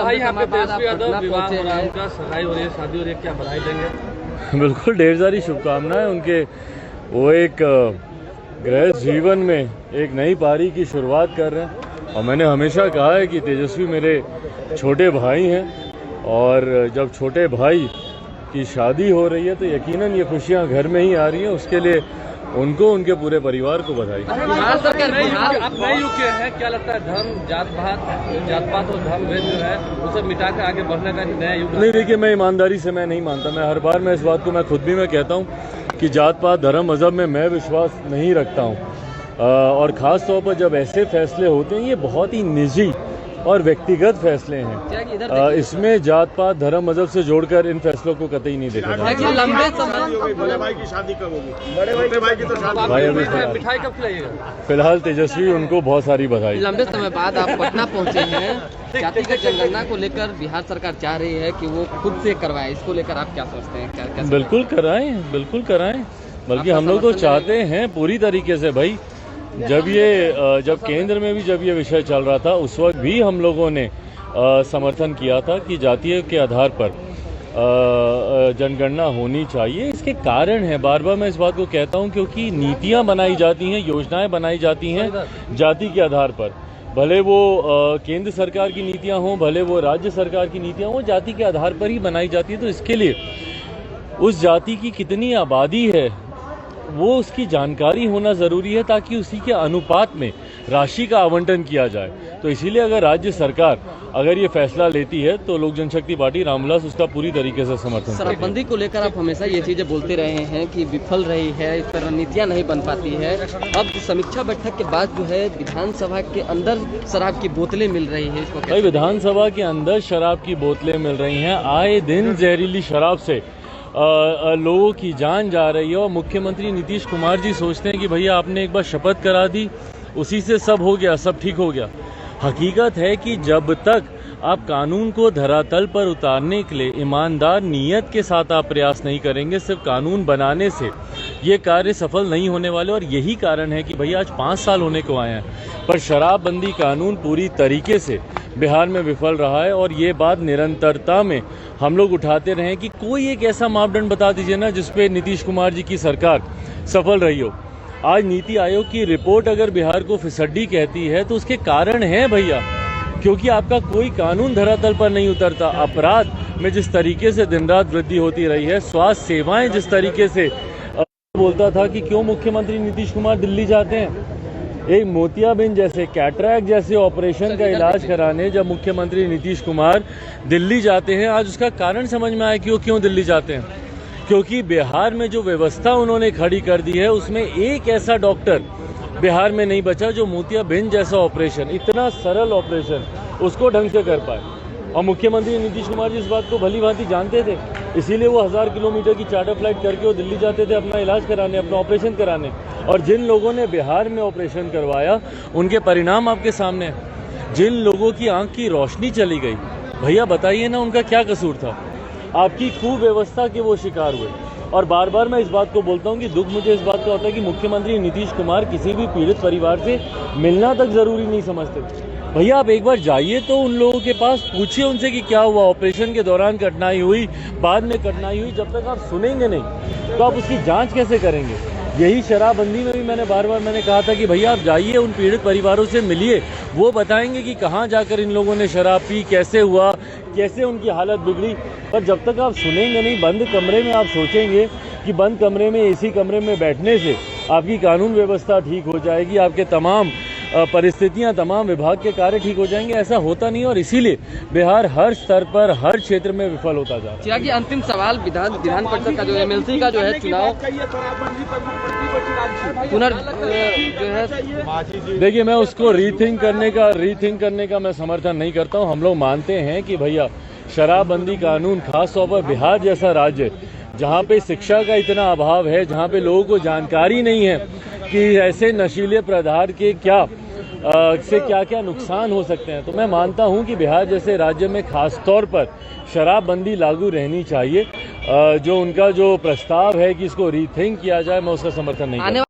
भाई यहाँ पे तेजस्वी यादव विवाह हो रहा है, उनका सगाई हो रही है, शादी हो रही है, क्या बधाई देंगे? बिल्कुल, ढेर सारी शुभकामनाएं उनके। वो एक गृहस्थ जीवन में एक नई पारी की शुरुआत कर रहे हैं और मैंने हमेशा कहा है कि तेजस्वी मेरे छोटे भाई हैं और जब छोटे भाई की शादी हो रही है तो यकीनन ये खुशियां घर में ही आ रही हैं। उसके लिए उनको, उनके पूरे परिवार को बधाई। आप नए युग के हैं, क्या लगता है धर्म जात पात और धर्म भेद जो है उसे मिटा कर आगे बढ़ने का नया युग? नहीं, देखिए, मैं ईमानदारी से मैं नहीं मानता। मैं हर बार मैं इस बात को मैं खुद भी मैं कहता हूँ कि जात पात धर्म मज़हब में मैं विश्वास नहीं रखता हूँ। और ख़ास तौर पर जब ऐसे फैसले होते हैं, ये बहुत ही निजी और व्यक्तिगत फैसले हैं। इसमें जात पात धर्म मजहब से जोड़कर इन फैसलों को कतई नहीं देखा जाता। लंबे समय बड़े भाई की शादी कब होगी? बड़े भाई की तो शादी भाई अभी मिठाई कब खिलाइएगा? फिलहाल तेजस्वी, उनको बहुत सारी बधाई। लंबे समय बाद आप पटना पहुंचे हैं, जातिगत जनगणना को लेकर बिहार सरकार चाह रही है कि वो खुद से करवाए, इसको लेकर आप क्या सोचते हैं? बिल्कुल कराएं, बिल्कुल कराएं, बल्कि हम लोग तो चाहते हैं पूरी तरीके से। भाई जब केंद्र में भी जब ये विषय चल रहा था, उस वक्त भी हम लोगों ने समर्थन किया था कि जातीय के आधार पर जनगणना होनी चाहिए। इसके कारण है, बार बार मैं इस बात को कहता हूं, क्योंकि नीतियां बनाई जाती हैं, योजनाएं बनाई जाती हैं जाति के आधार पर। भले वो केंद्र सरकार की नीतियां हों, भले वो राज्य सरकार की नीतियां हों, जाति के आधार पर ही बनाई जाती है। तो इसके लिए उस जाति की कितनी आबादी है वो उसकी जानकारी होना ज़रूरी है, ताकि उसी के अनुपात में राशि का आवंटन किया जाए। तो इसीलिए अगर राज्य सरकार अगर ये फैसला लेती है तो लोक जनशक्ति पार्टी रामविलास उसका पूरी तरीके से समर्थन करेगी। शराबबंदी को लेकर आप हमेशा ये चीज़ें बोलते रहे हैं कि विफल रही है, इस पर रणनीतियाँ नहीं बन पाती है। अब समीक्षा बैठक के बाद जो है विधानसभा के अंदर शराब की बोतलें मिल रही है, इसको भाई विधानसभा के अंदर शराब की बोतलें मिल रही हैं। आए दिन जहरीली शराब से लोगों की जान जा रही है और मुख्यमंत्री नीतीश कुमार जी सोचते हैं कि भैया आपने एक बार शपथ करा दी, उसी से सब हो गया, सब ठीक हो गया। हकीकत है कि जब तक आप कानून को धरातल पर उतारने के लिए ईमानदार नीयत के साथ आप प्रयास नहीं करेंगे, सिर्फ कानून बनाने से ये कार्य सफल नहीं होने वाले। और यही कारण है कि भैया आज 5 साल होने को आए हैं, पर शराबबंदी कानून पूरी तरीके से बिहार में विफल रहा है। और ये बात निरंतरता में हम लोग उठाते रहे कि कोई एक ऐसा मापदंड बता दीजिए ना जिसपे नीतीश कुमार जी की सरकार सफल रही हो। आज नीति आयोग की रिपोर्ट अगर बिहार को फिसड्डी कहती है तो उसके कारण है भैया, क्योंकि आपका कोई कानून धरातल पर नहीं उतरता। अपराध में जिस तरीके से दिन रात वृद्धि होती रही है, स्वास्थ्य सेवाएं जिस तरीके से बोलता था कि क्यों मुख्यमंत्री नीतीश कुमार दिल्ली जाते हैं, एक मोतियाबिंद जैसे, कैटरैक्ट जैसे ऑपरेशन का इलाज कराने जब मुख्यमंत्री नीतीश कुमार दिल्ली जाते हैं, आज उसका कारण समझ में आया कि वो क्यों दिल्ली जाते हैं। क्योंकि बिहार में जो व्यवस्था उन्होंने खड़ी कर दी है, उसमें एक ऐसा डॉक्टर बिहार में नहीं बचा जो मोतियाबिंद जैसा ऑपरेशन, इतना सरल ऑपरेशन, उसको ढंग से कर पाए। और मुख्यमंत्री नीतीश कुमार जी इस बात को भली भांति जानते थे, इसीलिए वो 1000 किलोमीटर की चार्टर फ्लाइट करके वो दिल्ली जाते थे अपना इलाज कराने, अपना ऑपरेशन कराने। और जिन लोगों ने बिहार में ऑपरेशन करवाया, उनके परिणाम आपके सामने हैं। जिन लोगों की आंख की रोशनी चली गई, भैया बताइए ना उनका क्या कसूर था? आपकी कुव्यवस्था के वो शिकार हुए। और बार बार मैं इस बात को बोलता हूँ कि दुख मुझे इस बात का होता है कि मुख्यमंत्री नीतीश कुमार किसी भी पीड़ित परिवार से मिलना तक जरूरी नहीं समझते। भैया आप एक बार जाइए तो उन लोगों के पास, पूछिए उनसे कि क्या हुआ, ऑपरेशन के दौरान कठिनाई हुई, बाद में कठिनाई हुई। जब तक आप सुनेंगे नहीं तो आप उसकी जांच कैसे करेंगे? यही शराबबंदी में भी मैंने बार बार कहा था कि भैया आप जाइए उन पीड़ित परिवारों से मिलिए, वो बताएंगे कि कहाँ जाकर इन लोगों ने शराब पी, कैसे हुआ, कैसे उनकी हालत बिगड़ी। पर जब तक आप सुनेंगे नहीं, बंद कमरे में आप सोचेंगे कि बंद कमरे में, एसी कमरे में बैठने से आपकी कानून व्यवस्था ठीक हो जाएगी, आपके तमाम परिस्थितियां, तमाम विभाग के कार्य ठीक हो जाएंगे, ऐसा होता नहीं। और इसीलिए बिहार हर स्तर पर, हर क्षेत्र में विफल होता जा रहा है। अंतिम सवाल, विधान परिषद का जो MLC का जो है चुनाव जो है, देखिए मैं उसको रीथिंक करने का मैं समर्थन नहीं करता हूँ। हम लोग मानते हैं कि भैया शराबबंदी कानून, खास तौर पर बिहार जैसा राज्य जहाँ पे शिक्षा का इतना अभाव है, जहाँ पे लोगों को जानकारी नहीं है कि ऐसे नशीले पदार्थ के क्या क्या नुकसान हो सकते हैं, तो मैं मानता हूं कि बिहार जैसे राज्य में खास तौर पर शराबबंदी लागू रहनी चाहिए। जो उनका जो प्रस्ताव है कि इसको रीथिंक किया जाए, मैं उसका समर्थन नहीं करता।